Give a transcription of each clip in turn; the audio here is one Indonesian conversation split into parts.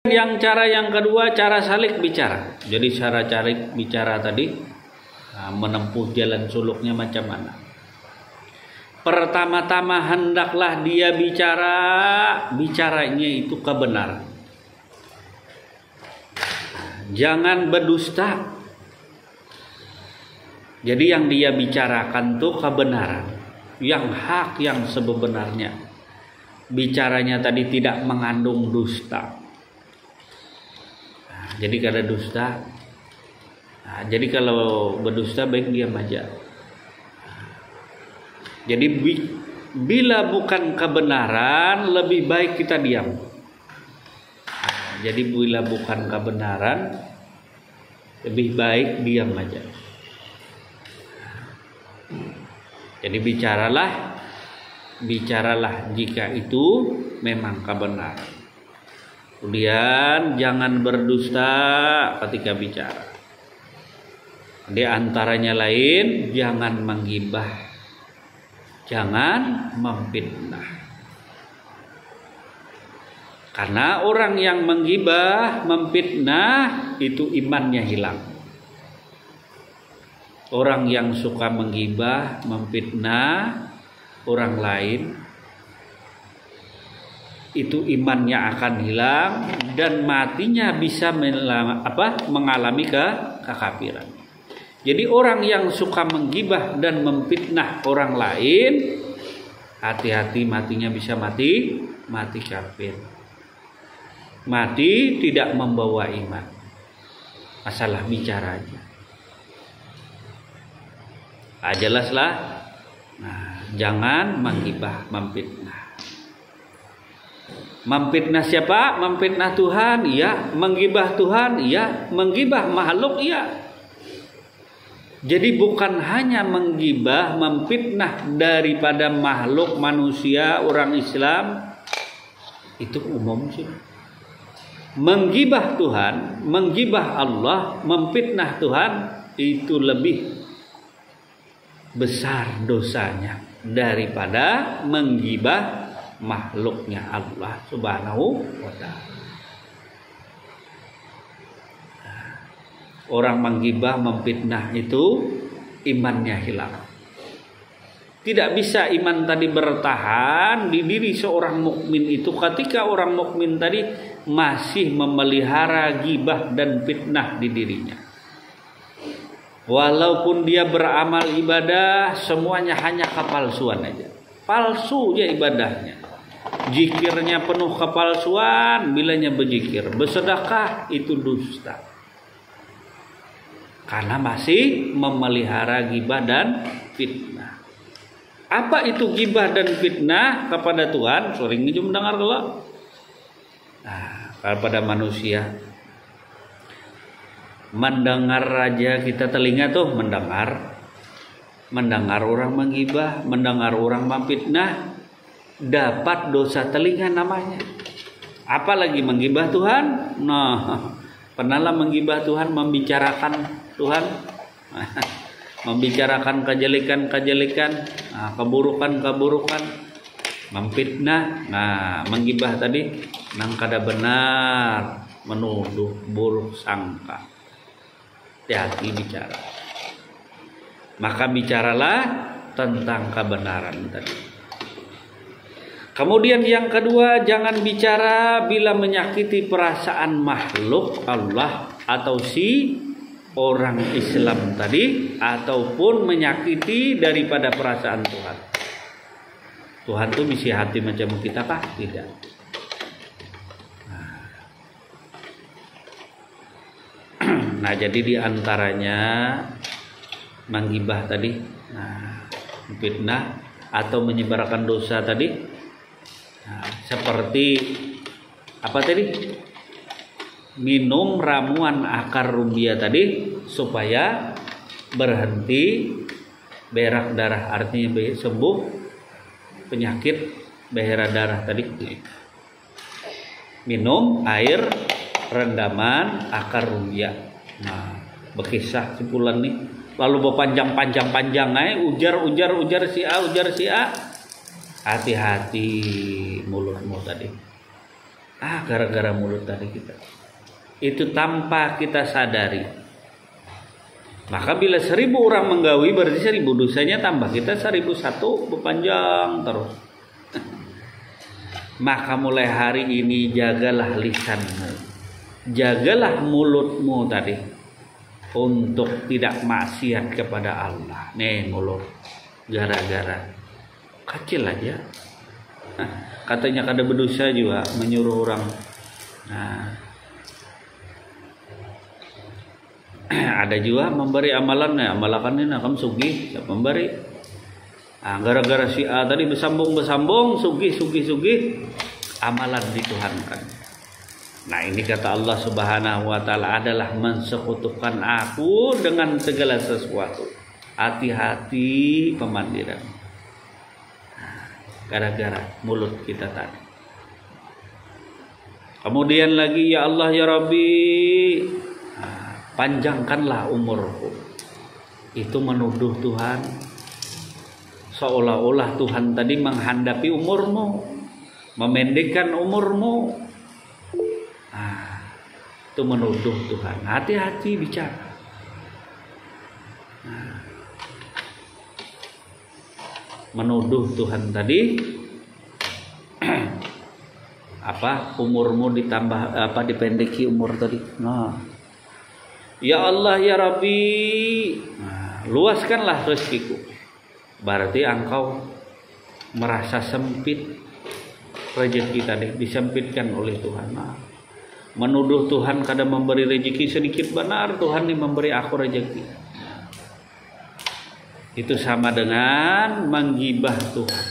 Yang cara yang kedua, cara salik bicara. Jadi cara salik bicara tadi menempuh jalan suluknya macam mana. Pertama-tama hendaklah dia bicaranya itu kebenaran. Jangan berdusta. Jadi yang dia bicarakan tuh kebenaran, yang hak, yang sebenarnya. Bicaranya tadi tidak mengandung dusta. Jadi kada dusta. Jadi kalau berdusta baik diam aja. Jadi bila bukan kebenaran lebih baik kita diam. Jadi bila bukan kebenaran lebih baik diam aja. Jadi bicaralah jika itu memang kebenaran. Kemudian jangan berdusta ketika bicara. Di antaranya lain, jangan menggibah, jangan memfitnah. Karena orang yang menggibah, memfitnah itu imannya hilang. Orang yang suka menggibah, memfitnah orang lain, itu imannya akan hilang dan matinya bisa mengalami kekafiran. Jadi orang yang suka menggibah dan memfitnah orang lain, hati-hati, matinya bisa mati kafir. Mati tidak membawa iman. Masalah bicaranya. Jelaslah. Jangan menggibah, memfitnah. Memfitnah siapa? Memfitnah Tuhan, iya. Menggibah Tuhan, iya. Menggibah makhluk, iya. Jadi bukan hanya menggibah, memfitnah daripada makhluk manusia, orang Islam, itu umum sih. Menggibah Tuhan, menggibah Allah, memfitnah Tuhan, itu lebih besar dosanya daripada menggibah makhluknya Allah Subhanahu wa ta'ala. Orang menggibah, memfitnah itu imannya hilang. Tidak bisa iman tadi bertahan di diri seorang mukmin itu ketika orang mukmin tadi masih memelihara gibah dan fitnah di dirinya. Walaupun dia beramal ibadah, semuanya hanya kepalsuan aja. Palsu ya ibadahnya. Zikirnya penuh kepalsuan, bilanya berzikir. Bersedekah itu dusta. Karena masih memelihara gibah dan fitnah. Apa itu gibah dan fitnah kepada Tuhan? Sering aja mendengar kalau kepada manusia. Mendengar aja kita telinga tuh mendengar orang menggibah, mendengar orang memfitnah, dapat dosa telinga namanya. Apalagi menggibah Tuhan? Pernahlah menggibah Tuhan, membicarakan Tuhan, membicarakan kejelekan-kejelekan, keburukan-keburukan, memfitnah. Menggibah tadi nang kada benar, menuduh, buruk sangka. Hati-hati bicara. Maka bicaralah tentang kebenaran tadi. Kemudian yang kedua, jangan bicara bila menyakiti perasaan makhluk Allah atau si orang Islam tadi, ataupun menyakiti daripada perasaan Tuhan. Tuhan tuh misi hati macam kita kah? Tidak. Nah, jadi diantaranya menggibah tadi, fitnah atau menyebarkan dosa tadi. Seperti apa tadi? Minum ramuan akar rumbia tadi supaya berhenti berak darah, artinya sembuh penyakit berak darah tadi. Minum air rendaman akar rumbia. Berkisah simpulan nih. Lalu berpanjang-panjang ujar si A. Hati-hati mulutmu tadi. Gara-gara mulut tadi kita. Itu tanpa kita sadari. Maka bila 1000 orang menggawi berarti 1000 dosanya tambah. Kita 1001 berpanjang terus. Maka mulai hari ini jagalah lisanmu. Jagalah mulutmu tadi. Untuk tidak maksiat kepada Allah. Nih mulut. Gara-gara kecil aja. Katanya kada berdosa juga menyuruh orang. Ada juga memberi amalannya, amalakannya kamu sugih, siapa memberi. Gara-gara si A tadi bersambung, sugih, amalan dituhankan. Nah ini kata Allah Subhanahu Wa Taala adalah mensekutukan aku dengan segala sesuatu. Hati-hati pemandiran. Gara-gara mulut kita tadi. Kemudian lagi ya Allah ya Rabbi, panjangkanlah umurku. Itu menuduh Tuhan. Seolah-olah Tuhan tadi menghandapi umurmu, memendekkan umurmu. Itu menuduh Tuhan. Hati-hati bicara. Menuduh Tuhan tadi umurmu ditambah dipendeki umur tadi. Ya Allah ya Rabbi, luaskanlah rezekiku. Berarti engkau merasa sempit rezeki tadi, disempitkan oleh Tuhan. Menuduh Tuhan kadang memberi rezeki sedikit, benar Tuhan ini memberi aku rezeki. Itu sama dengan menggibah Tuhan.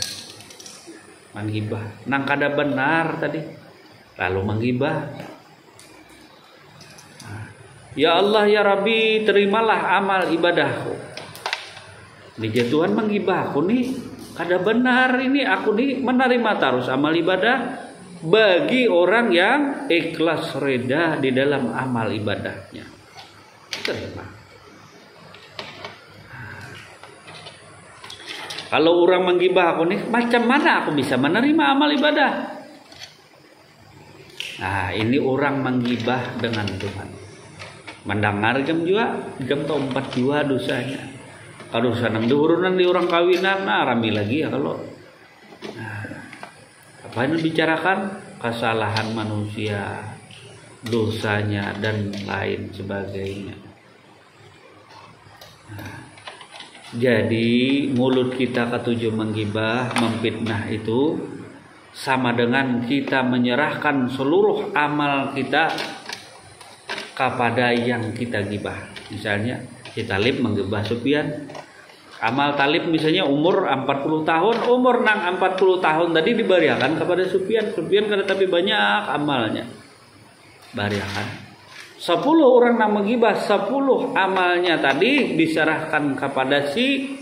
Menggibah. Nang kada benar tadi. Lalu menggibah. Ya Allah ya Rabbi, terimalah amal ibadahku. Dia Tuhan menggibah aku nih. Kada benar ini aku nih menerima terus amal ibadah. Bagi orang yang ikhlas reda di dalam amal ibadahnya. Terima. Kalau orang menggibah aku nih, macam mana aku bisa menerima amal ibadah? Nah, ini orang menggibah dengan Tuhan. Mendengar jam juga, jam 4 juga dosanya. Kalau dosa nang diurunan di orang kawinan, rami lagi ya kalau. Apa yang dibicarakan? Kesalahan manusia, dosanya dan lain sebagainya. Jadi mulut kita ketujuh menggibah, memfitnah itu sama dengan kita menyerahkan seluruh amal kita kepada yang kita gibah. Misalnya si Talib menggibah Sufyan. Amal Talib misalnya umur 40 tahun, umur nang 40 tahun tadi diberiakan kepada Sufyan. Sufyan kada tapi banyak amalnya. Bariakan. 10 orang yang menggibah, 10 amalnya tadi diserahkan kepada si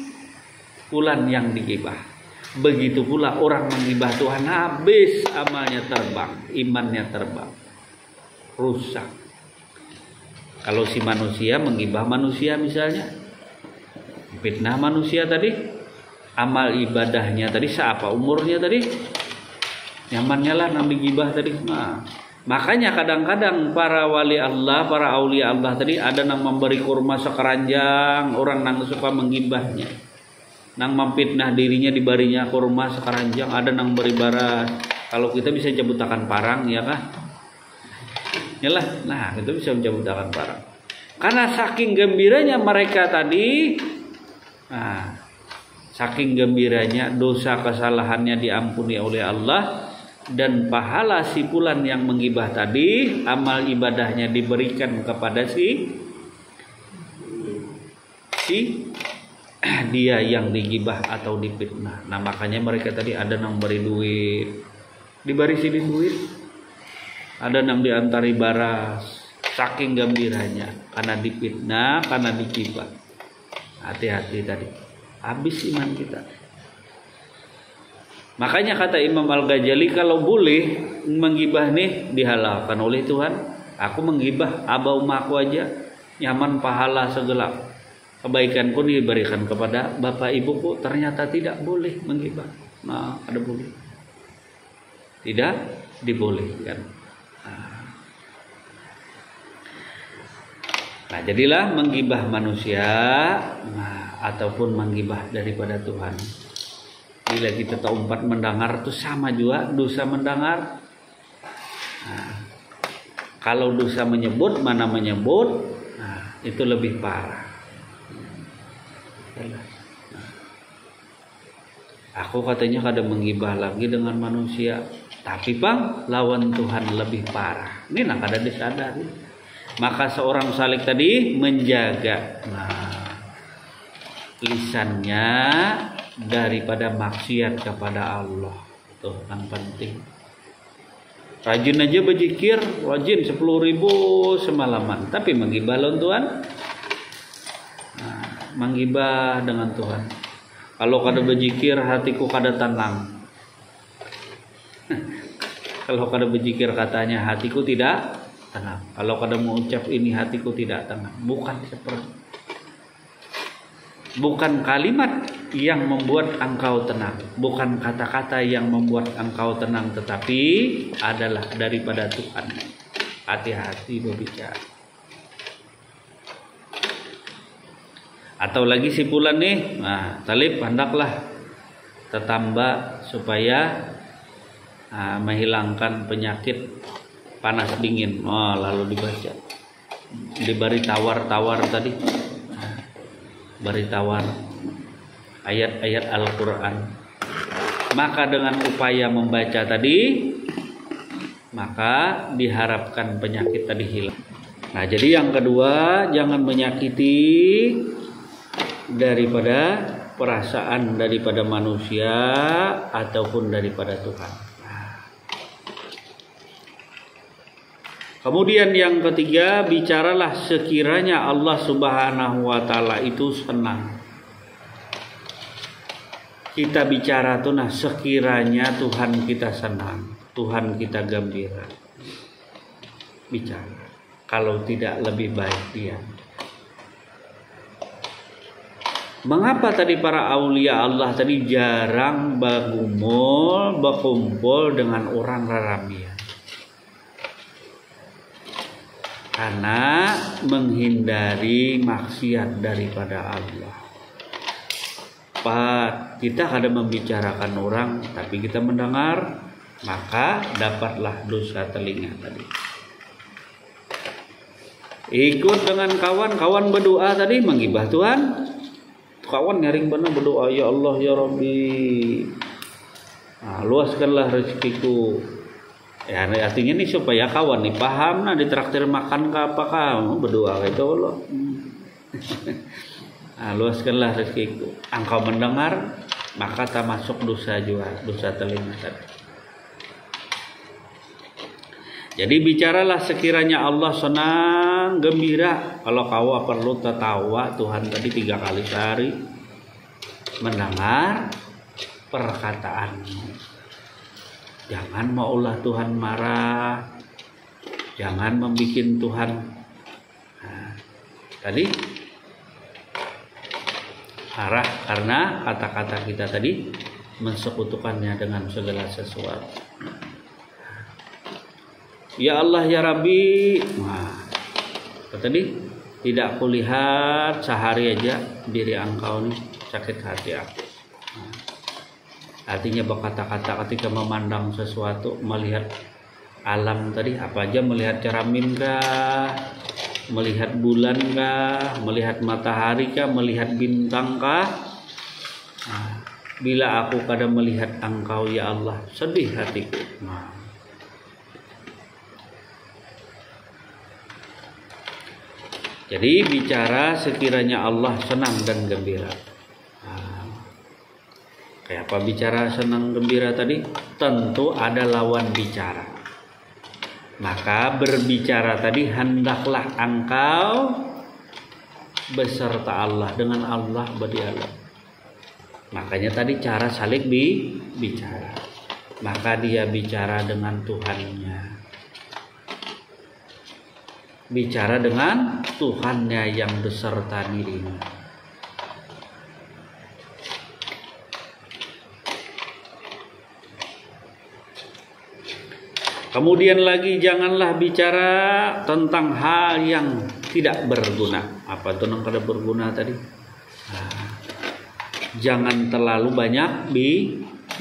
fulan yang digibah. Begitu pula orang menggibah Tuhan, habis amalnya terbang, imannya terbang, rusak. Kalau si manusia menggibah manusia misalnya, fitnah manusia tadi, amal ibadahnya tadi, seapa umurnya tadi, nyamannya lah nang digibah tadi. Makanya kadang-kadang para wali Allah, para aulia Allah tadi ada yang memberi kurma sekeranjang, orang yang suka menggibahnya. Nang memfitnah dirinya diberinya kurma sekeranjang, ada yang beri baras. Kalau kita bisa cabutakan parang, ya kah? Yalah, nah kita bisa mencabutakan parang. Karena saking gembiranya mereka tadi, saking gembiranya dosa kesalahannya diampuni oleh Allah. Dan pahala si fulan yang menggibah tadi, amal ibadahnya diberikan kepada si dia yang digibah atau difitnah. Nah makanya mereka tadi ada yang beri duit, diberi sini duit, ada yang diantari baras, saking gembiranya karena difitnah, karena digibah. Hati-hati tadi, habis iman kita. Makanya kata Imam Al-Ghazali, kalau boleh menggibah nih dihalalkan oleh Tuhan. Aku menggibah abah umaku aja, nyaman pahala segala kebaikan pun diberikan kepada bapak ibuku. Ternyata tidak boleh menggibah. Nah, ada boleh. Tidak dibolehkan. Nah, jadilah menggibah manusia, ataupun menggibah daripada Tuhan. Bila kita tahu umpat mendengar itu sama juga dosa mendengar. Nah, kalau dosa menyebut, mana menyebut, itu lebih parah. Aku katanya kada menggibah lagi dengan manusia, tapi bang lawan Tuhan lebih parah. Ini nak kada disadari. Maka seorang salik tadi menjaga lisannya daripada maksiat kepada Allah. Itu yang penting. Rajin aja berzikir, rajin 10.000 semalaman, tapi menggibah lawan Tuhan. Menggibah dengan Tuhan. Kalau kada berzikir hatiku kada tenang. Kalau kada berzikir katanya hatiku tidak tenang. Kalau kada mengucap ini hatiku tidak tenang. Bukan kalimat yang membuat engkau tenang, bukan kata-kata yang membuat engkau tenang, tetapi adalah daripada Tuhan. Hati-hati berbicara. Atau lagi simpulan nih, talib hendaklah tetamba supaya menghilangkan penyakit panas dingin. Lalu dibaca, diberi tawar tadi, beri tawar ayat-ayat Al-Quran. Maka dengan upaya membaca tadi, maka diharapkan penyakit tadi hilang. Nah, jadi yang kedua, jangan menyakiti daripada perasaan daripada manusia ataupun daripada Tuhan. Kemudian yang ketiga, bicaralah sekiranya Allah Subhanahu wa taala itu senang. Kita bicara tuh sekiranya Tuhan kita senang, Tuhan kita gembira. Bicara. Kalau tidak lebih baik diam. Mengapa tadi para aulia Allah tadi jarang berkumpul dengan orang raramian? Karena menghindari maksiat daripada Allah. Kita kadang membicarakan orang, tapi kita mendengar, maka dapatlah dosa telinga tadi. Ikut dengan kawan berdoa tadi menggibah Tuhan. Kawan nyaring benar berdoa, ya Allah ya Rabbi, luaskanlah rezekiku. Ya artinya nih supaya kawan nih paham, ditraktir makan ke apa kamu berdoa gitu Allah. Luaskanlah rezekiku. Engkau mendengar, maka tak masuk dosa juga, dosa telinga tadi. Jadi bicaralah sekiranya Allah senang, gembira. Kalau kau perlu tertawa Tuhan tadi 3 kali sehari, mendengar perkataanmu. Jangan maulah Tuhan marah, jangan membuat Tuhan tadi marah karena kata-kata kita tadi mensekutukannya dengan segala sesuatu. Ya Allah ya Rabbi, tadi tidak kulihat sehari aja diri engkau nih sakit hati aku. Artinya berkata-kata ketika memandang sesuatu, melihat alam tadi apa aja, melihat cermin kah, melihat bulan kah, melihat matahari kah, melihat bintang kah. Bila aku kadang melihat engkau ya Allah, sedih hatiku. Jadi bicara sekiranya Allah senang dan gembira. Kayak apa bicara senang gembira tadi? Tentu ada lawan bicara. Maka berbicara tadi hendaklah engkau beserta Allah, dengan Allah berdialog. Makanya tadi cara salik bicara. Maka dia bicara dengan Tuhannya. Bicara dengan Tuhannya yang beserta dirinya. Kemudian lagi janganlah bicara tentang hal yang tidak berguna. Apa itu yang kada berguna tadi? Nah, jangan terlalu banyak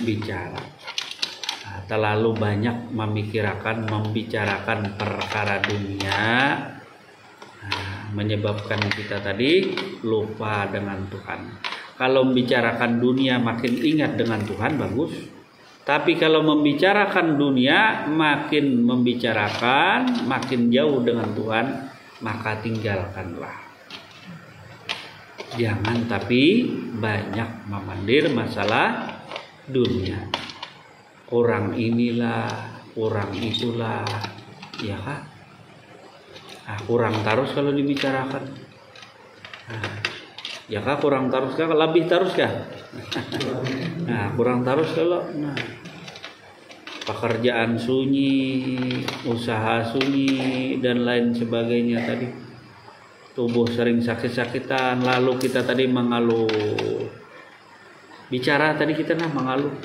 bicara. Nah, terlalu banyak membicarakan perkara dunia, nah, menyebabkan kita tadi lupa dengan Tuhan. Kalau membicarakan dunia makin ingat dengan Tuhan, bagus. Tapi kalau membicarakan dunia makin jauh dengan Tuhan, maka tinggalkanlah. Jangan tapi banyak memandir masalah dunia. Kurang inilah, kurang itulah, ya kan? Nah, kurang terus kalau dibicarakan. Nah, ya kah kurang terus kah? Lebih terus kah? Nah, kurang terus kalau pekerjaan sunyi, usaha sunyi dan lain sebagainya tadi. Tubuh sering sakit-sakitan, lalu kita tadi mengeluh. Bicara tadi kita mengeluh.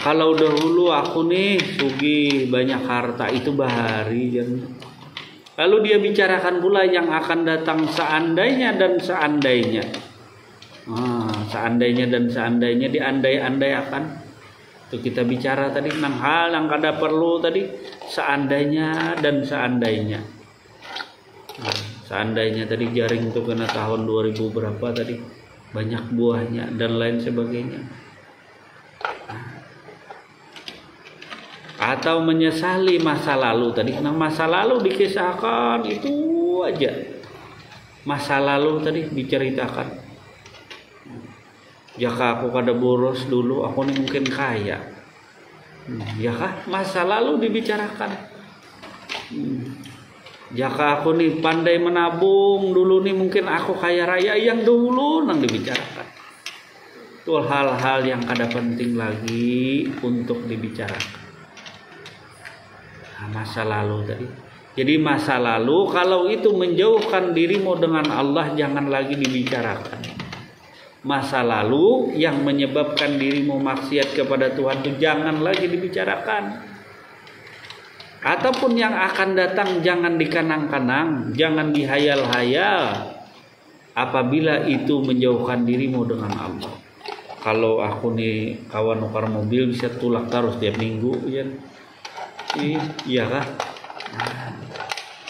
Kalau dahulu aku nih sugih banyak harta itu bahari dan lalu dia bicarakan pula yang akan datang seandainya dan seandainya. Seandainya dan seandainya diandai-andai akan. Itu kita bicara tadi tentang hal yang kada perlu tadi, seandainya dan seandainya. Seandainya tadi jaring itu kena tahun 2000 berapa tadi, banyak buahnya dan lain sebagainya. Atau menyesali masa lalu tadi. Nah, masa lalu dikisahkan itu aja. Masa lalu tadi diceritakan. Jika aku kada boros dulu, aku nih mungkin kaya. Ya kah? Masa lalu dibicarakan. Jika aku nih pandai menabung dulu nih, mungkin aku kaya raya. Yang dulu nang dibicarakan. Itu hal-hal yang kada penting lagi untuk dibicarakan. Masa lalu tadi. Jadi masa lalu kalau itu menjauhkan dirimu dengan Allah, jangan lagi dibicarakan. Masa lalu yang menyebabkan dirimu maksiat kepada Tuhan itu jangan lagi dibicarakan. Ataupun yang akan datang jangan dikanang-kanang, jangan dihayal-hayal. Apabila itu menjauhkan dirimu dengan Allah. Kalau aku nih kawan nukar mobil bisa tulak terus tiap minggu ya. Iya kah?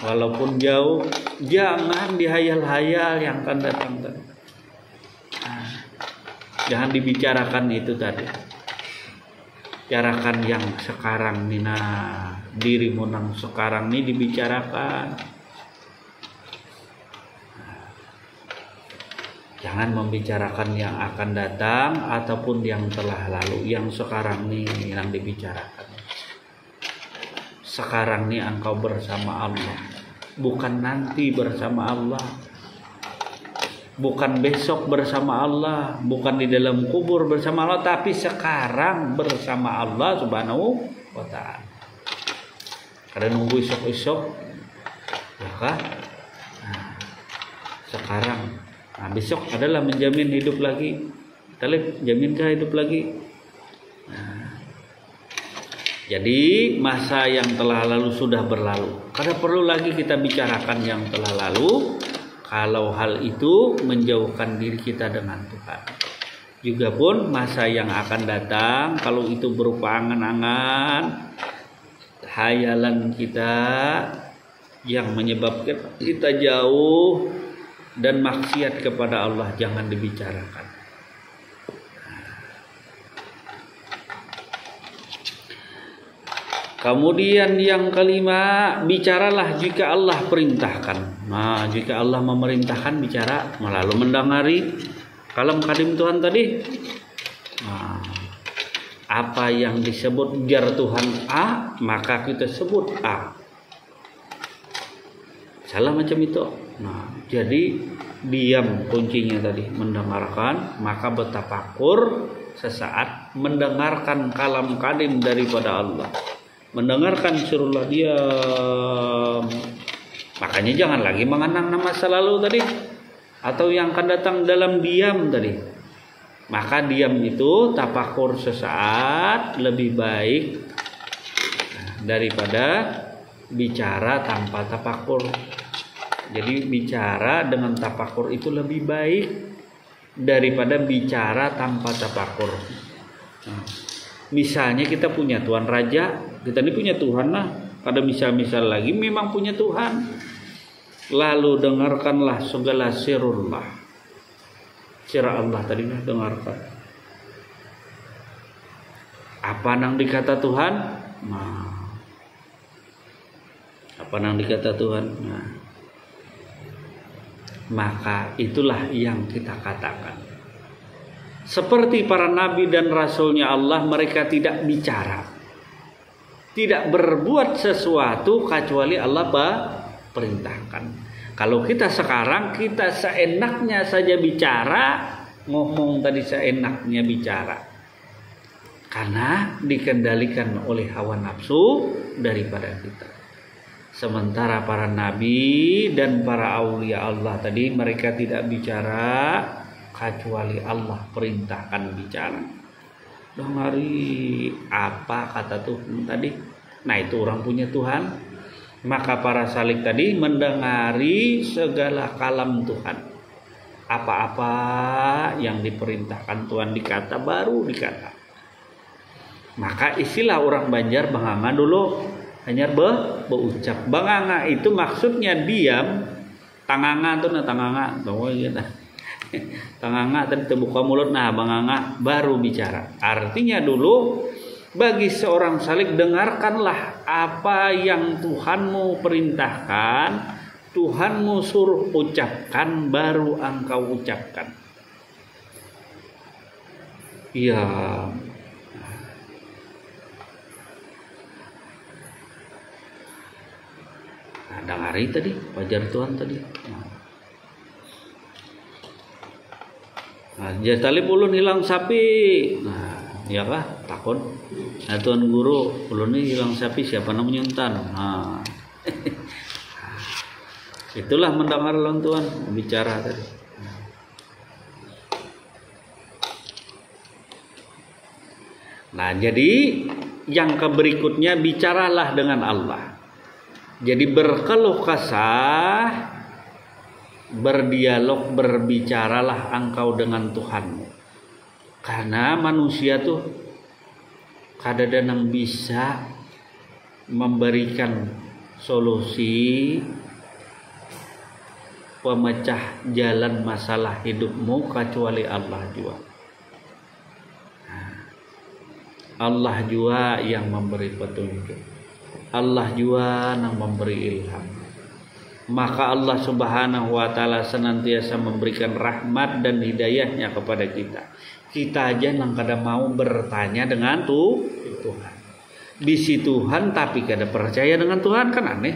Walaupun jauh, jangan dihayal-hayal yang akan datang. Jangan dibicarakan itu tadi. Bicarakan yang sekarang nih, dirimu yang sekarang nih dibicarakan. Jangan membicarakan yang akan datang ataupun yang telah lalu, yang sekarang nih yang dibicarakan. Sekarang nih engkau bersama Allah, bukan nanti bersama Allah, bukan besok bersama Allah, bukan di dalam kubur bersama Allah, tapi sekarang bersama Allah Subhanahu wa ta'ala. Kada nunggu esok-esok, ya kan? Sekarang, besok adalah menjamin hidup lagi. Talib, jaminkah hidup lagi? Jadi masa yang telah lalu sudah berlalu. Kada perlu lagi kita bicarakan yang telah lalu. Kalau hal itu menjauhkan diri kita dengan Tuhan. Juga pun masa yang akan datang, kalau itu berupa angan-angan, hayalan kita yang menyebabkan kita jauh dan maksiat kepada Allah, jangan dibicarakan. Kemudian yang kelima, bicaralah jika Allah perintahkan. Nah, jika Allah memerintahkan bicara, lalu mendengari kalam kadim Tuhan tadi. Nah, apa yang disebut jar Tuhan A, maka kita sebut A. Salah macam itu. Nah, jadi diam kuncinya tadi, mendengarkan, maka bertafakur sesaat, mendengarkan kalam kadim daripada Allah. Mendengarkan suruhlah diam. Makanya jangan lagi mengenang masa lalu tadi, atau yang akan datang dalam diam tadi. Maka diam itu tafakur sesaat lebih baik daripada bicara tanpa tafakur. Jadi bicara dengan tafakur itu lebih baik daripada bicara tanpa tafakur. Misalnya kita punya Tuhan Raja, kita ini punya Tuhan lah. Ada misal-misal lagi memang punya Tuhan. Lalu dengarkanlah segala sirullah. Sirah Allah tadi dengarkan. Apa nang dikata Tuhan? Nah. Apa nang dikata Tuhan? Nah. Maka itulah yang kita katakan. Seperti para nabi dan rasulnya Allah, mereka tidak bicara, tidak berbuat sesuatu kecuali Allah perintahkan. Kalau kita sekarang, kita seenaknya saja bicara, ngomong tadi seenaknya bicara, karena dikendalikan oleh hawa nafsu daripada kita. Sementara para nabi dan para aulia Allah tadi, mereka tidak bicara kecuali Allah perintahkan bicara. Dengari apa kata Tuhan tadi. Nah itu orang punya Tuhan. Maka para salik tadi mendengari segala kalam Tuhan. Apa-apa yang diperintahkan Tuhan dikata, baru dikata. Maka istilah orang Banjar banganga dulu hanya berucap. Banganga itu maksudnya diam. Tanganga tuh tanganga tuh gitu. Tanganga tadi terbuka mulut, nah banganga baru bicara. Artinya dulu bagi seorang salik, dengarkanlah apa yang Tuhanmu perintahkan, Tuhanmu suruh ucapkan, baru engkau ucapkan. Iya. Nah, dengari tadi, wajar Tuhan tadi. Nah, talib ulun hilang sapi. Nah, ya kah? Takut. Nah, Tuan Guru, ulun ini hilang sapi, siapa namanya entan? Nah. Itulah mendengar lawan Tuhan bicara tadi. Nah, jadi yang berikutnya bicaralah dengan Allah. Jadi berkeluh kesah, berdialog, berbicaralah engkau dengan Tuhanmu. Karena manusia tuh kadang-kadang bisa memberikan solusi pemecah jalan masalah hidupmu kecuali Allah juga. Allah juga yang memberi petunjuk. Allah juga yang memberi ilham. Maka Allah Subhanahu wa taala senantiasa memberikan rahmat dan hidayahnya kepada kita. Kita aja yang kadang mau bertanya dengan Tuhan. Bisi Tuhan tapi kada percaya dengan Tuhan, kan aneh.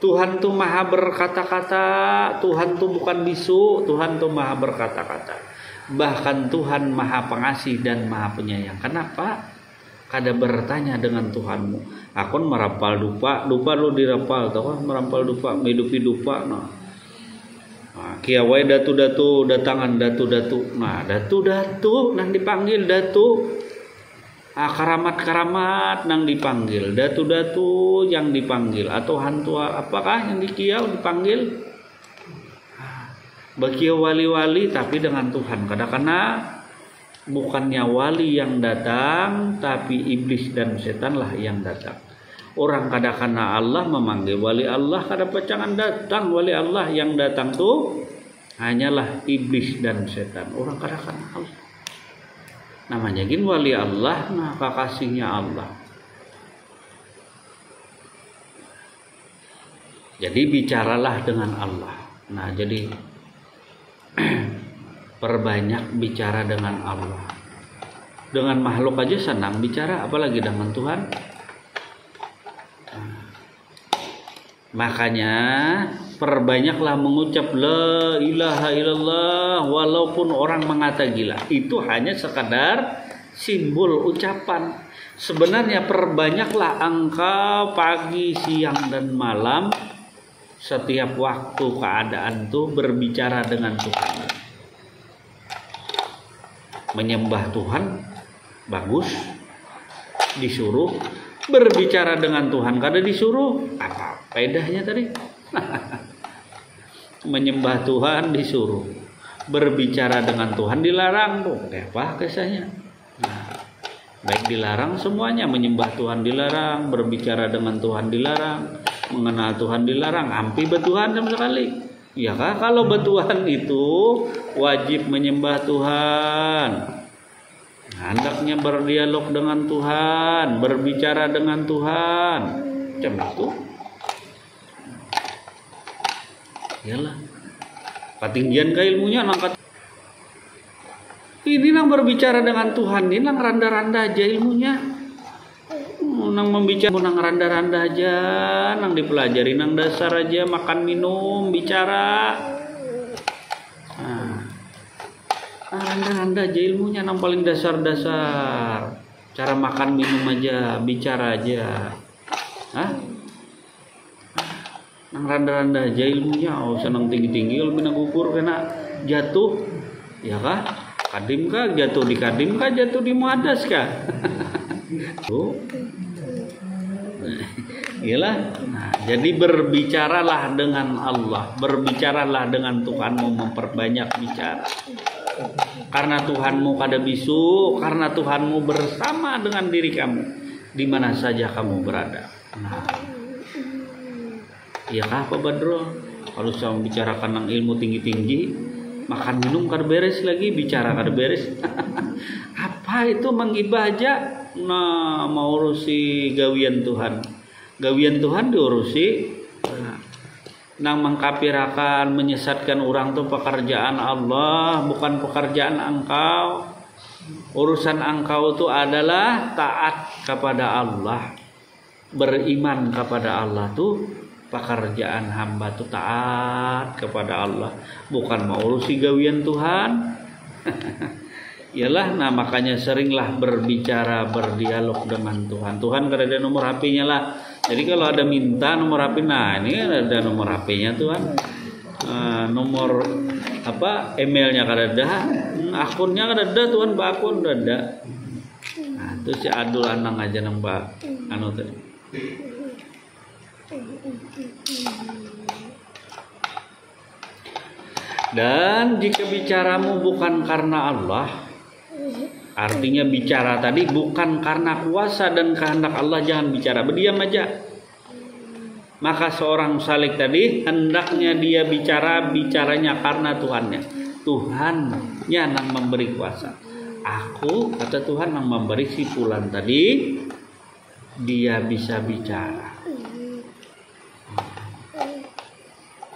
Tuhan tuh maha berkata-kata, Tuhan tuh bukan bisu, Tuhan tuh maha berkata-kata. Bahkan Tuhan maha pengasih dan maha penyayang. Kenapa? Kada bertanya dengan Tuhanmu. Akon merapal dupa lu dirapal, tau kan merampal dupa, hidupi dupa. Nah, kiawai datu-datu datangan datu-datu. Nah, datu-datu nang dipanggil datu. Karamat-karamat nang dipanggil, datu-datu yang dipanggil, atau hantu apakah yang dikiau dipanggil? Bakiau wali-wali tapi dengan Tuhan. Kadang-kadang bukannya wali yang datang, tapi iblis dan setanlah yang datang. Orang kadang-kadang Allah memanggil wali Allah, kada pacangan datang wali Allah, yang datang tuh hanyalah iblis dan setan. Orang kadang-kadang Allah namanya gin wali Allah, nah kekasihnya Allah. Jadi bicaralah dengan Allah. Nah jadi perbanyak bicara dengan Allah. Dengan makhluk aja senang bicara, apalagi dengan Tuhan. Makanya perbanyaklah mengucap la ilaha illallah, walaupun orang mengata gila. Itu hanya sekadar simbol ucapan. Sebenarnya perbanyaklah engkau pagi, siang dan malam, setiap waktu keadaan tuh berbicara dengan Tuhan. menyembah Tuhan bagus, disuruh berbicara dengan Tuhan kada disuruh, apa faedahnya tadi? Menyembah Tuhan disuruh, berbicara dengan Tuhan dilarang tuh, apa kisahnya? Nah, baik dilarang semuanya, menyembah Tuhan dilarang, berbicara dengan Tuhan dilarang, mengenal Tuhan dilarang, ampi betuhan sama sekali. Ya kah? Kalau betuhan itu wajib menyembah Tuhan, hendaknya berdialog dengan Tuhan, berbicara dengan Tuhan, macam itu. Iyalah, ketinggian ke ilmunya nangkat. Ini nang berbicara dengan Tuhan, ini nang randa-randa aja ilmunya. Nang membicara, nang randa-randa aja, nang dipelajari, nang dasar aja, makan minum, bicara. Nah, randa-randa aja ilmunya, nang paling dasar-dasar. Cara makan minum aja, bicara aja. Hah? Nang randa-randa aja ilmunya, oh senang tinggi-tinggi, ilmu nang gugur kena jatuh, ya kah? Kadim kah? Jatuh di kadim kah? Jatuh di muadas kah? Tuh. Iyalah. Nah, jadi berbicaralah dengan Allah, berbicaralah dengan Tuhanmu, memperbanyak bicara. Karena Tuhanmu kada bisu, karena Tuhanmu bersama dengan diri kamu di mana saja kamu berada. Nah, iya kah Pak Badro? Kalau saya membicarakan ilmu tinggi-tinggi, makan minum kada beres lagi, bicara kada beres. Apa itu menggibah aja? Nah, mau urusi gawian Tuhan. Gawian Tuhan diurusi. Nang mengkapirakan, menyesatkan orang tuh pekerjaan Allah, bukan pekerjaan engkau. Urusan engkau itu adalah taat kepada Allah, beriman kepada Allah tuh pekerjaan hamba tuh taat kepada Allah, bukan mau urusi gawian Tuhan. Iyalah, nah makanya seringlah berbicara, berdialog dengan Tuhan. Tuhan kada ada nomor HP-nya lah. Jadi kalau ada minta nomor HP, nah ini ada nomor HP-nya Tuhan. Nomor apa? Emailnya kada ada, akunnya kada ada Tuhan, Mbak akun kada ada. Nah, terus si adul anang aja nang Mbak anu tadi. Dan jika bicaramu bukan karena Allah, artinya bicara tadi bukan karena kuasa dan kehendak Allah, jangan bicara, berdiam aja. Maka seorang salik tadi hendaknya dia bicaranya karena Tuhannya. Tuhannya yang memberi kuasa. Aku, kata Tuhan, yang memberi si fulan tadi, dia bisa bicara.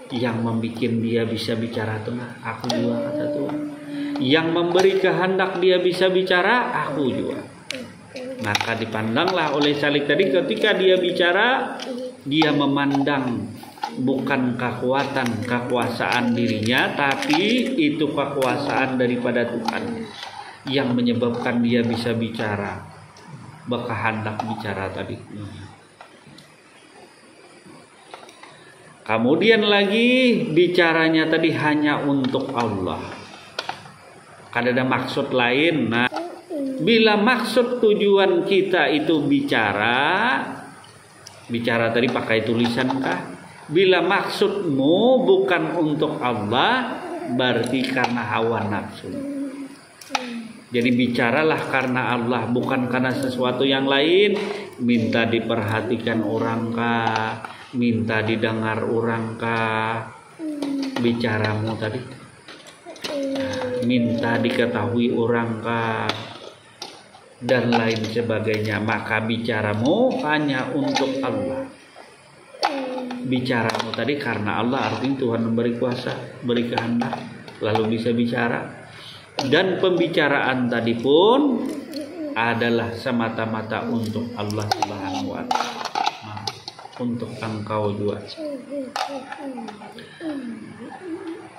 Yang membuat dia bisa bicara itu aku juga, kata Tuhan. Yang memberi kehendak dia bisa bicara, aku juga. Maka dipandanglah oleh salik tadi, ketika dia bicara, dia memandang bukan kekuasaan dirinya, tapi itu kekuasaan daripada Tuhan yang menyebabkan dia bisa bicara, berkehendak bicara tadi. Kemudian lagi bicaranya tadi hanya untuk Allah, kada ada maksud lain. Nah, bila maksud tujuan kita itu bicara tadi pakai tulisan kah? Bila maksudmu bukan untuk Allah, berarti karena hawa nafsu. Jadi bicaralah karena Allah, bukan karena sesuatu yang lain. Minta diperhatikan orang kah? Minta didengar orang kah? Bicaramu tadi. Minta diketahui orang kah? Dan lain sebagainya. Maka bicaramu hanya untuk Allah. Bicaramu tadi karena Allah, artinya Tuhan memberi kuasa, beri kehendak, lalu bisa bicara. Dan pembicaraan tadi pun adalah semata-mata untuk Allah Subhanahu wa Ta'ala, untuk engkau juga.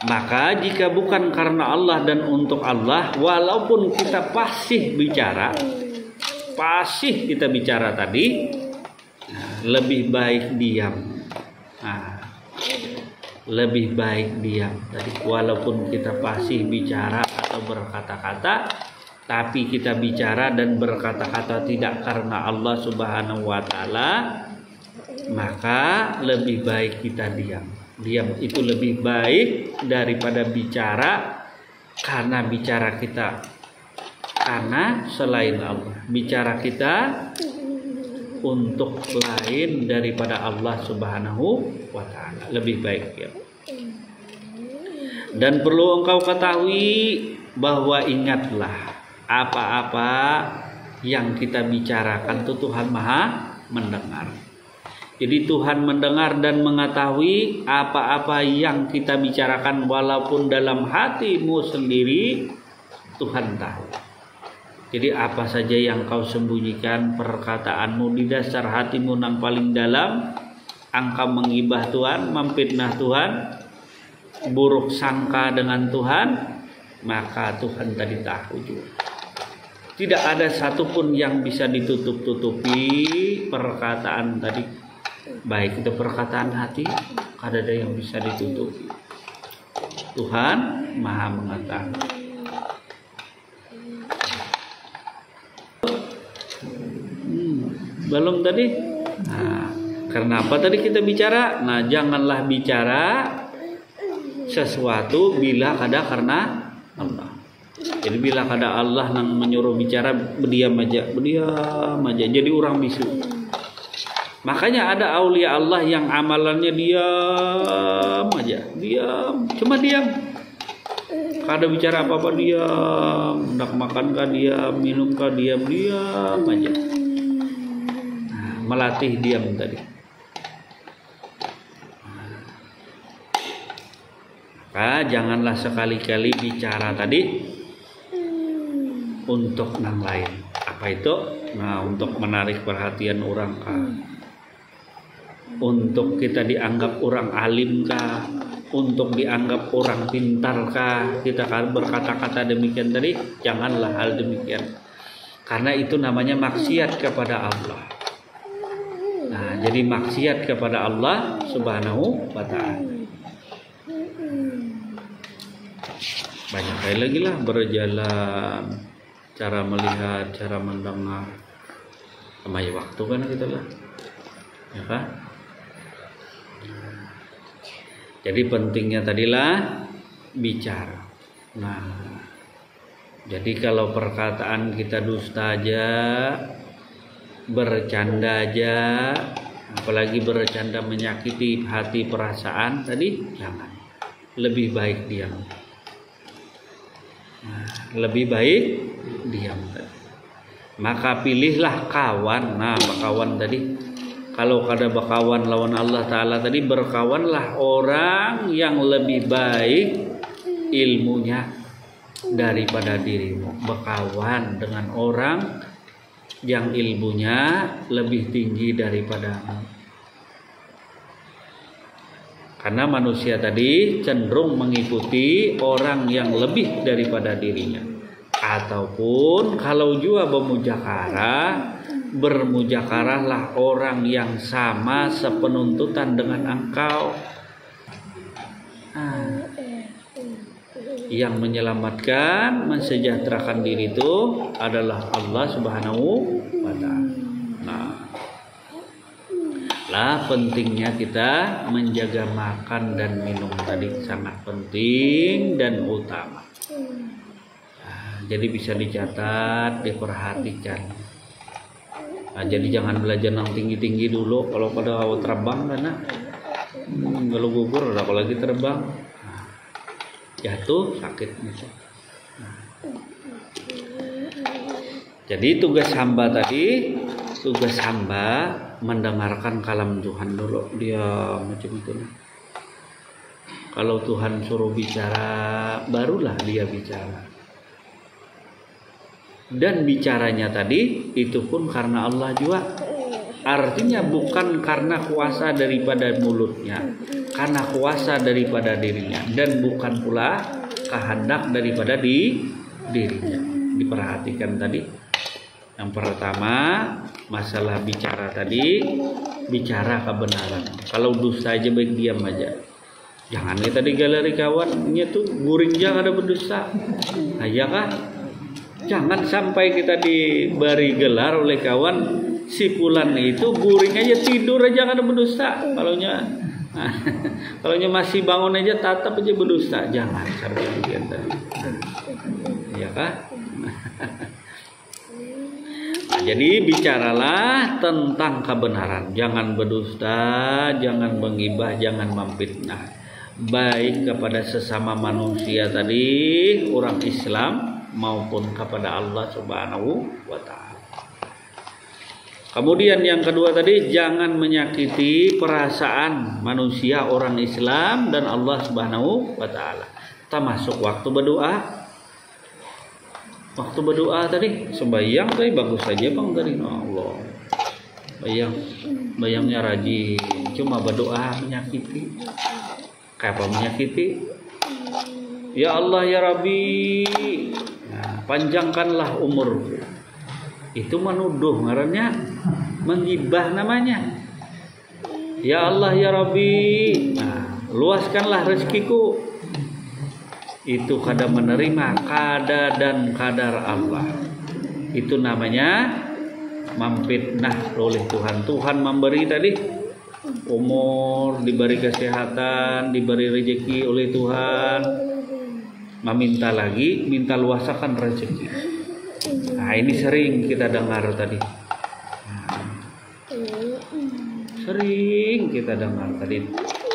Maka jika bukan karena Allah dan untuk Allah, walaupun kita pasih bicara, pasih kita bicara tadi, lebih baik diam. Lebih baik diam tadi, walaupun kita pasih bicara atau berkata-kata, tapi kita bicara dan berkata-kata tidak karena Allah Subhanahu wa taala, maka lebih baik kita diam. Diam itu lebih baik daripada bicara, karena bicara kita karena selain Allah, bicara kita untuk lain daripada Allah Subhanahu wa taala, lebih baik ya. Dan perlu engkau ketahui bahwa ingatlah, apa-apa yang kita bicarakan itu Tuhan Maha mendengar. Jadi Tuhan mendengar dan mengetahui apa-apa yang kita bicarakan, walaupun dalam hatimu sendiri Tuhan tahu. Jadi apa saja yang kau sembunyikan, perkataanmu di dasar hatimu yang paling dalam, engkau menggibah Tuhan, memfitnah Tuhan, buruk sangka dengan Tuhan, maka Tuhan tadi tahu juga. Tidak ada satupun yang bisa ditutup-tutupi perkataan tadi, baik itu perkataan hati, kada ada yang bisa ditutupi. Tuhan Maha mengetahui. Belum tadi? Nah, karena apa tadi kita bicara? Nah, janganlah bicara sesuatu bila kada karena Allah. Jadi bila kada Allah yang menyuruh bicara, berdiam aja. Jadi orang bisu. Makanya ada aulia Allah yang amalannya diam aja, cuma diam. Kada bicara apa-apa, diam. Hendak makan kah diam, minum kah diam aja. Melatih diam tadi. Maka janganlah sekali-kali bicara tadi untuk yang lain. Apa itu? Nah, untuk menarik perhatian orang kah? Untuk kita dianggap orang alim kah? Untuk dianggap orang pintar kah? Kita kan berkata-kata demikian tadi, janganlah hal demikian. Karena itu namanya maksiat kepada Allah. Nah, jadi maksiat kepada Allah Subhanahu wa ta'ala. Banyak kali lagi lah berjalan, cara melihat, cara mendengar. Kemai waktu kan kita lah, ya kan? Jadi pentingnya tadilah bicara. Nah, jadi kalau perkataan kita dusta aja, bercanda aja, apalagi bercanda menyakiti hati perasaan tadi, jangan. Lebih baik diam. Nah, lebih baik diam tadi. Maka pilihlah kawan. Nah, kawan tadi, kalau kada berkawan lawan Allah Ta'ala tadi, berkawanlah orang yang lebih baik ilmunya daripada dirimu. Berkawan dengan orang yang ilmunya lebih tinggi daripadamu. Karena manusia tadi cenderung mengikuti orang yang lebih daripada dirinya. Ataupun kalau jua bermujakarahlah orang yang sama sepenuntutan dengan engkau. Yang menyelamatkan, mensejahterakan diri itu adalah Allah Subhanahu wa ta'ala. Nah, lah pentingnya kita menjaga makan dan minum tadi, sangat penting dan utama. Nah, jadi bisa dicatat, diperhatikan. Nah, jadi jangan belajar yang tinggi-tinggi dulu. Kalau pada awal terbang karena kalau gugur, apalagi terbang, jatuh sakit gitu. Nah, jadi tugas hamba tadi, mendengarkan kalam Tuhan dulu. Dia macam itu. Kalau Tuhan suruh bicara, barulah dia bicara. Dan bicaranya tadi itu pun karena Allah juga. Artinya bukan karena kuasa daripada mulutnya, karena kuasa daripada dirinya, dan bukan pula kehendak daripada dirinya. Diperhatikan tadi. Yang pertama, masalah bicara tadi, bicara kebenaran. Kalau dusta aja baik diam aja. Jangan kita di galeri kawannya tuh guring jangan ada berdusta. Aja kah? Jangan sampai kita diberi gelar oleh kawan si fulan itu guring aja, tidur aja kada berdusta. Kalaunya masih bangun aja tatap aja berdusta. Jangan sampai demikian tadi. Ya kah? Jadi bicaralah tentang kebenaran. Jangan berdusta, jangan menggibah, jangan memfitnah. Baik kepada sesama manusia tadi, orang Islam, maupun kepada Allah Subhanahu wa Ta'ala. Kemudian yang kedua tadi, jangan menyakiti perasaan manusia, orang Islam dan Allah Subhanahu wa Ta'ala. Termasuk waktu berdoa. Waktu berdoa tadi, sembahyang tadi bagus saja bang tadi. Allah, bayangnya rajin, cuma berdoa menyakiti. Kayak apa menyakiti? Ya Allah ya Rabbi, nah, panjangkanlah umurku. Itu menuduh, ngarannya menggibah namanya. Ya Allah ya Rabbi, nah, luaskanlah rezekiku. Itu kada menerima kada dan kadar Allah. Itu namanya memfitnah oleh Tuhan. Tuhan memberi tadi umur, diberi kesehatan, diberi rezeki oleh Tuhan. Meminta lagi, minta luasakan rezeki. Nah, ini sering kita dengar tadi. Sering kita dengar tadi.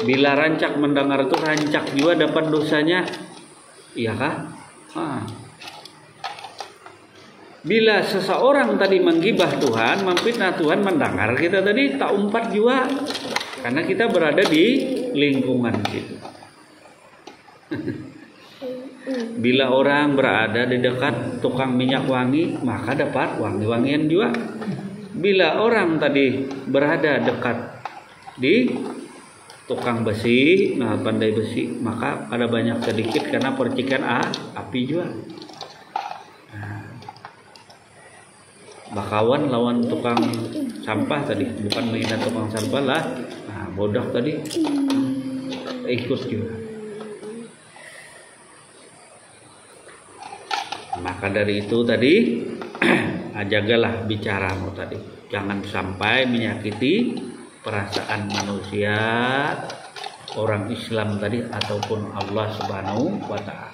Bila rancak mendengar itu rancak juga dapat dosanya. Iya kah? Bila seseorang tadi menggibah Tuhan, memfitnah Tuhan, mendengar kita tadi tak umpat juga. Karena kita berada di lingkungan situ. Bila orang berada di dekat tukang minyak wangi, maka dapat wangi-wangian juga. Bila orang tadi berada dekat di tukang besi, nah pandai besi, maka ada banyak sedikit karena percikan api juga. Bakawan lawan tukang sampah tadi, bukan menghina tukang sampah lah. Nah, bodoh tadi ikut juga. Maka dari itu tadi jagalah bicaramu tadi. Jangan sampai menyakiti perasaan manusia, orang Islam tadi ataupun Allah Subhanahu wa Ta'ala.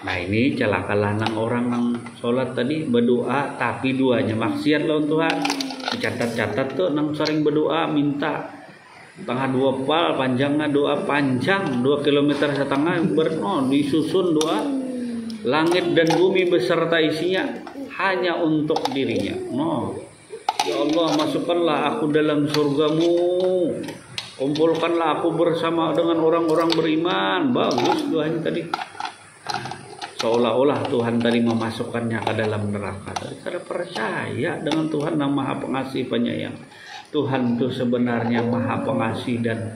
Nah ini celakalah nang orang nang sholat tadi berdoa tapi duanya maksiat lawan Tuhan. Dicatat-catat tuh nang sering berdoa minta tengah 2 pal panjangnya doa panjang 2,5 km disusun doa langit dan bumi beserta isinya hanya untuk dirinya. Ya Allah, masukkanlah aku dalam surgamu, kumpulkanlah aku bersama dengan orang-orang beriman. Bagus doanya tadi. Seolah-olah Tuhan tadi memasukkannya ke dalam neraka. Kita percaya dengan Tuhan yang Maha Pengasih Penyayang. Tuhan itu sebenarnya Maha Pengasih dan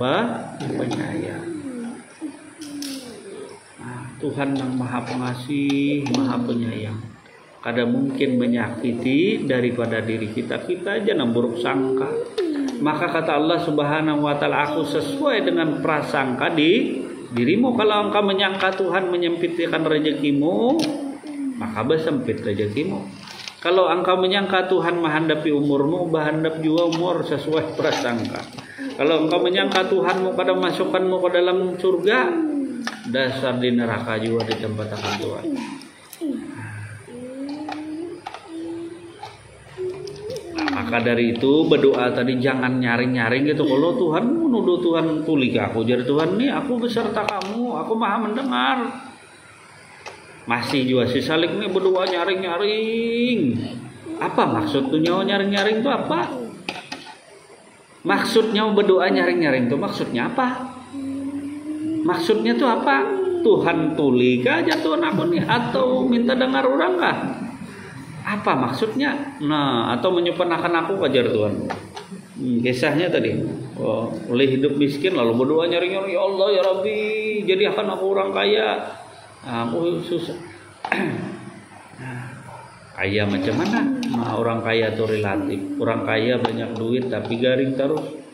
Penyayang. Nah, Tuhan yang Maha Pengasih, Maha Penyayang. Kada mungkin menyakiti daripada diri kita. Kita aja yang buruk sangka. Maka kata Allah Subhanahu wa Ta'ala, aku sesuai dengan prasangka di dirimu. Kalau engkau menyangka Tuhan menyempitkan rezekimu, maka bersempit rezekimu. Kalau engkau menyangka Tuhan menghendapi umurmu, berhendap juga umur sesuai prasangka. Kalau engkau menyangka Tuhanmu pada masukkanmu ke dalam surga, dasar di neraka juga ditempatkan Tuhan. Maka dari itu berdoa tadi jangan nyaring-nyaring gitu. Kalau Tuhan menuduh Tuhan tulik aku, jadi Tuhan nih aku beserta kamu, aku maha mendengar. Masih juga si Salik nih berdoa nyaring-nyaring. Apa maksudnya nyaring-nyaring itu apa? Maksudnya berdoa nyaring-nyaring itu maksudnya apa? Maksudnya itu apa? Tuhan tulik aja Tuhan aku nih, atau minta dengar orang kah? Apa maksudnya? Nah, atau menyempurnakan aku ajar Tuhan. Kisahnya tadi, oleh hidup miskin lalu berdoa nyaring-nyaring, ya Allah ya Rabbi, jadikan aku orang kaya. Aku susah. Kaya macam mana? Nah, orang kaya itu relatif. Orang kaya banyak duit tapi garing terus.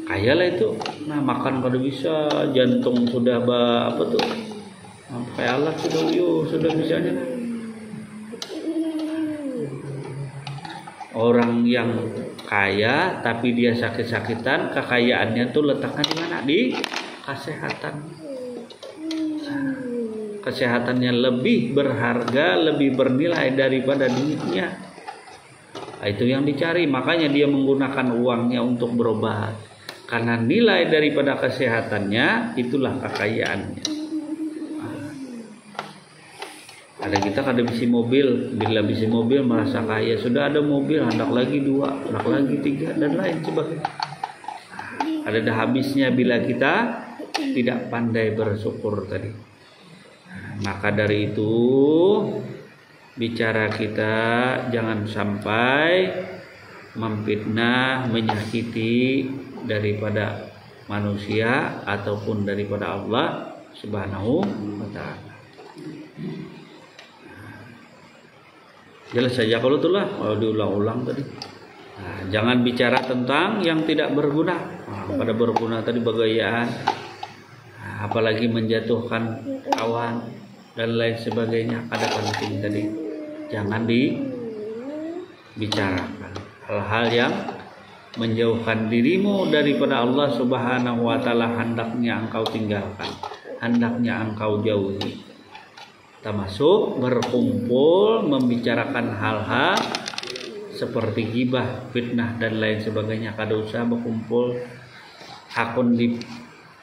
Kaya lah itu. Nah, makan kada bisa, jantung sudah apa tuh? Kayak Allah sudah bisanya. Orang yang kaya tapi dia sakit-sakitan, kekayaannya tuh letaknya di mana? Di kesehatan. Kesehatannya lebih berharga, lebih bernilai daripada duitnya. Itu yang dicari, makanya dia menggunakan uangnya untuk berobat. Karena nilai daripada kesehatannya itulah kekayaannya. Ada kita kada bisi mobil, bila bisi mobil merasa kaya, sudah ada mobil, hendak lagi 2, hendak lagi 3 dan lain sebagainya. Ada dah habisnya bila kita tidak pandai bersyukur tadi. Maka dari itu bicara kita jangan sampai memfitnah, menyakiti daripada manusia ataupun daripada Allah Subhanahu wa ta'ala. Jelas saja kalau itulah, kalau diulang-ulang tadi. Jangan bicara tentang yang tidak berguna. Pada berguna tadi bagaian, apalagi menjatuhkan kawan dan lain sebagainya, ada penting tadi. Jangan dibicarakan hal-hal yang menjauhkan dirimu daripada Allah Subhanahu wa ta'ala, hendaknya engkau tinggalkan, hendaknya engkau jauhi. Termasuk berkumpul membicarakan hal-hal seperti ghibah, fitnah dan lain sebagainya. Kada usah berkumpul hakun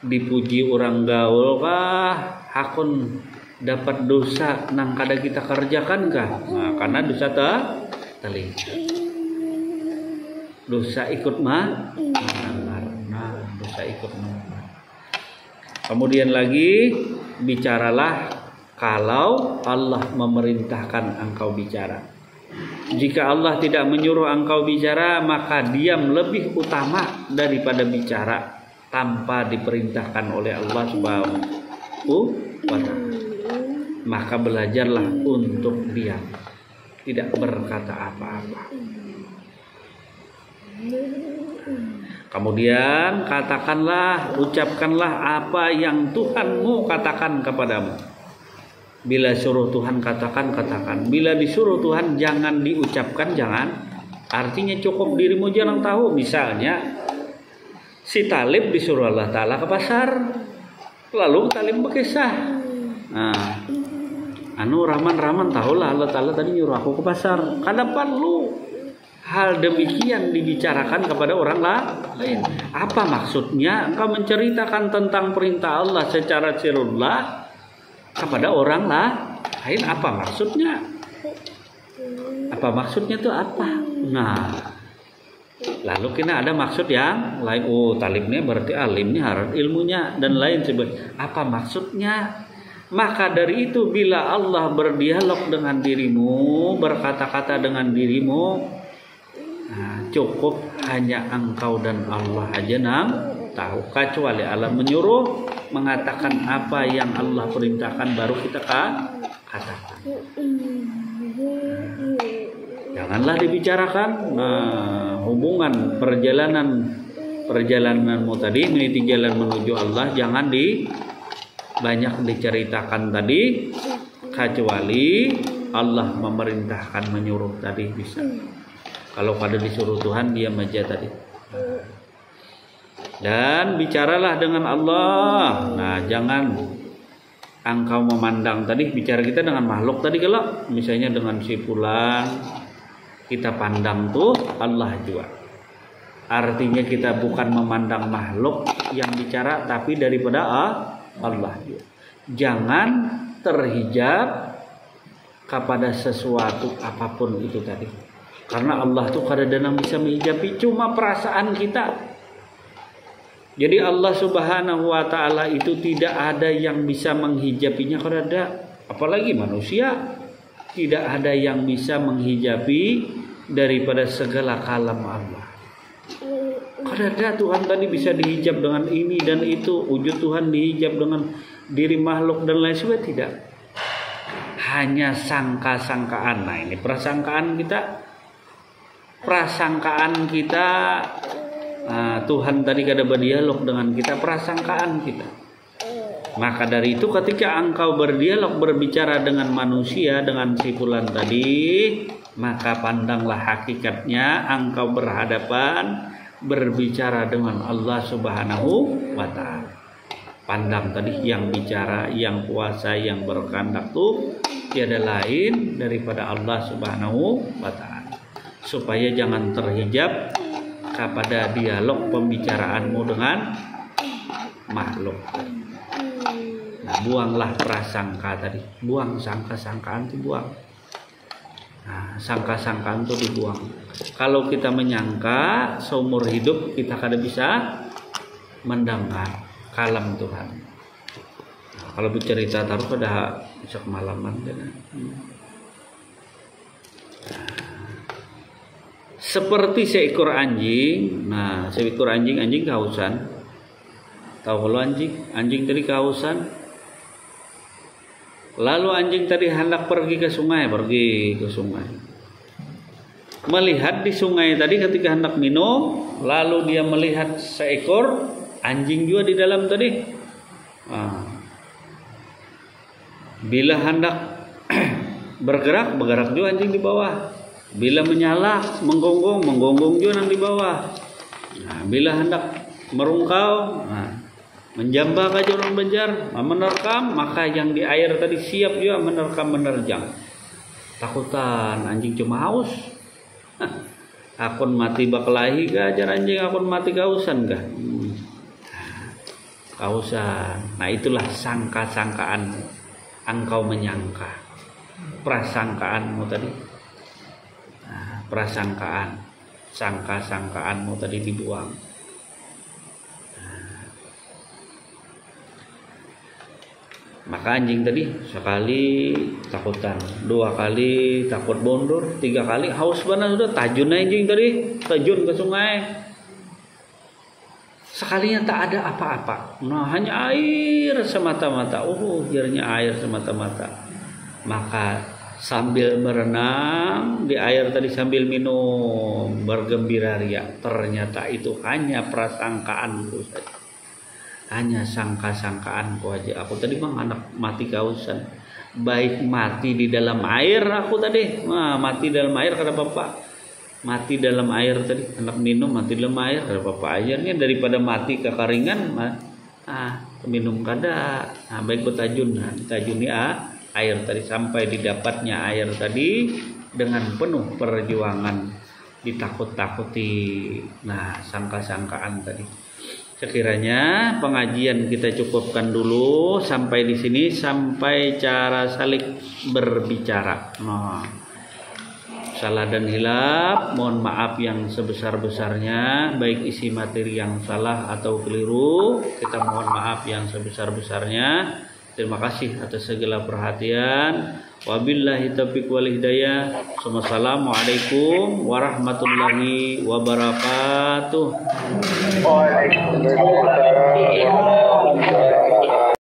dipuji orang gaul kah, hakun dapat dosa nang kada kita kerjakan kah? Nah, karena dosa terlihat. Dosa ikut melanggar. Nah, dosa ikut melanggar. Kemudian lagi bicaralah kalau Allah memerintahkan engkau bicara. Jika Allah tidak menyuruh engkau bicara, maka diam lebih utama daripada bicara tanpa diperintahkan oleh Allah Subhanahu wa ta'ala. Maka belajarlah untuk diam, tidak berkata apa-apa. Kemudian katakanlah, ucapkanlah apa yang Tuhanmu katakan kepadamu. Bila suruh Tuhan katakan, katakan. Bila disuruh Tuhan jangan diucapkan, jangan. Artinya cukup dirimu jangan tahu. Misalnya si Talib disuruh Allah Ta'ala ke pasar, lalu Talib berkisah. Nah, Rahman tahulah Allah Ta'ala tadi nyuruh aku ke pasar. Kada perlu hal demikian dibicarakan kepada orang lain. Apa maksudnya? Engkau menceritakan tentang perintah Allah secara sirullah kepada orang lain. Apa maksudnya? Apa maksudnya itu apa? Nah, lalu kena ada maksud yang lain. Oh, talibnya berarti alimnya, harus ilmunya dan lain sebagainya. Apa maksudnya? Maka dari itu bila Allah berdialog dengan dirimu, berkata-kata dengan dirimu, nah, cukup hanya engkau dan Allah aja nang tahu. Kecuali Allah menyuruh mengatakan apa yang Allah perintahkan baru kita katakan. Janganlah dibicarakan hubungan perjalananmu tadi meniti jalan menuju Allah, jangan banyak diceritakan tadi, kecuali Allah memerintahkan, menyuruh tadi bisa. Kalau pada disuruh Tuhan diam aja tadi. Dan bicaralah dengan Allah. Nah, jangan engkau memandang tadi, bicara kita dengan makhluk tadi, kalau misalnya dengan si fulan kita pandang tuh Allah juga. Artinya kita bukan memandang makhluk yang bicara, tapi daripada Allah juga. Jangan terhijab kepada sesuatu apapun itu tadi. Karena Allah tuh kadang-kadang bisa menghijabi cuma perasaan kita. Jadi Allah Subhanahu wa ta'ala itu tidak ada yang bisa menghijabinya, kada ada. Apalagi manusia, tidak ada yang bisa menghijabi daripada segala kalam Allah. Kada ada. Tuhan tadi bisa dihijab dengan ini dan itu, wujud Tuhan dihijab dengan diri makhluk dan lain sebagainya, tidak. Hanya sangka-sangkaan. Nah, ini prasangkaan kita. Tuhan tadi kada berdialog dengan kita, prasangkaan kita. Maka dari itu ketika engkau berdialog berbicara dengan manusia dengan si fulan tadi, maka pandanglah hakikatnya engkau berhadapan berbicara dengan Allah Subhanahu wa taala. Pandang tadi yang bicara, yang kuasa, yang berkehendak tuh tiada lain daripada Allah Subhanahu wa taala. Supaya jangan terhijab kepada dialog pembicaraanmu dengan makhluk. Nah, buanglah prasangka tadi, buang sangka-sangkaan itu buang. Nah, sangka-sangkaan itu dibuang. Kalau kita menyangka seumur hidup kita kada bisa mendengar kalam Tuhan. Nah, kalau bercerita taruh pada besok malaman. Seperti seekor anjing. Nah, seekor anjing kehausan. Tahu kalau anjing tadi kehausan. Lalu anjing tadi hendak pergi ke sungai. Melihat di sungai tadi ketika hendak minum, lalu dia melihat seekor anjing juga di dalam tadi. Nah, bila hendak bergerak juga anjing di bawah. Bila menyala, menggonggong juga di bawah. Nah, bila hendak merungkau, menjambak aja orang Banjar, menerkam, maka yang di air tadi siap juga menerjang. Takutan anjing cuma haus. Akun mati bakelahi kah ajar anjing, akun mati kausan kah? Kausan. Nah, itulah sangka-sangkaan engkau menyangka. Prasangkaanmu tadi. Nah, prasangkaan, sangka-sangkaanmu tadi dibuang. Maka anjing tadi sekali takutan, 2 kali takut bondur, 3 kali haus banget sudah tajun anjing tadi, tajun ke sungai. Sekalinya tak ada apa-apa. Nah, hanya air semata-mata. Jernih air semata-mata. Maka sambil berenang di air tadi sambil minum, bergembira ria. Ternyata itu hanya prasangkaanku saja. Hanya sangka-sangkaanku aja. Aku tadi bang anak mati kausan. Baik mati di dalam air aku tadi. Nah, mati dalam air kada apa-apa. Mati dalam air tadi. Anak minum mati dalam air kada apa-apa. Ajarnya daripada mati kekeringan. Minum kada. Nah, baik bertajun. Nah, ditajuni air tadi. Sampai didapatnya air tadi. Dengan penuh perjuangan. Ditakut-takuti. Nah, sangka-sangkaan tadi. Sekiranya pengajian kita cukupkan dulu sampai di sini, sampai cara saling berbicara. Nah, salah dan hilaf, mohon maaf yang sebesar-besarnya, baik isi materi yang salah atau keliru, kita mohon maaf yang sebesar-besarnya. Terima kasih atas segala perhatian. Wabillahi taufiq wal hidayah. Wassalamualaikum warahmatullahi wabarakatuh. Waalaikumsalam.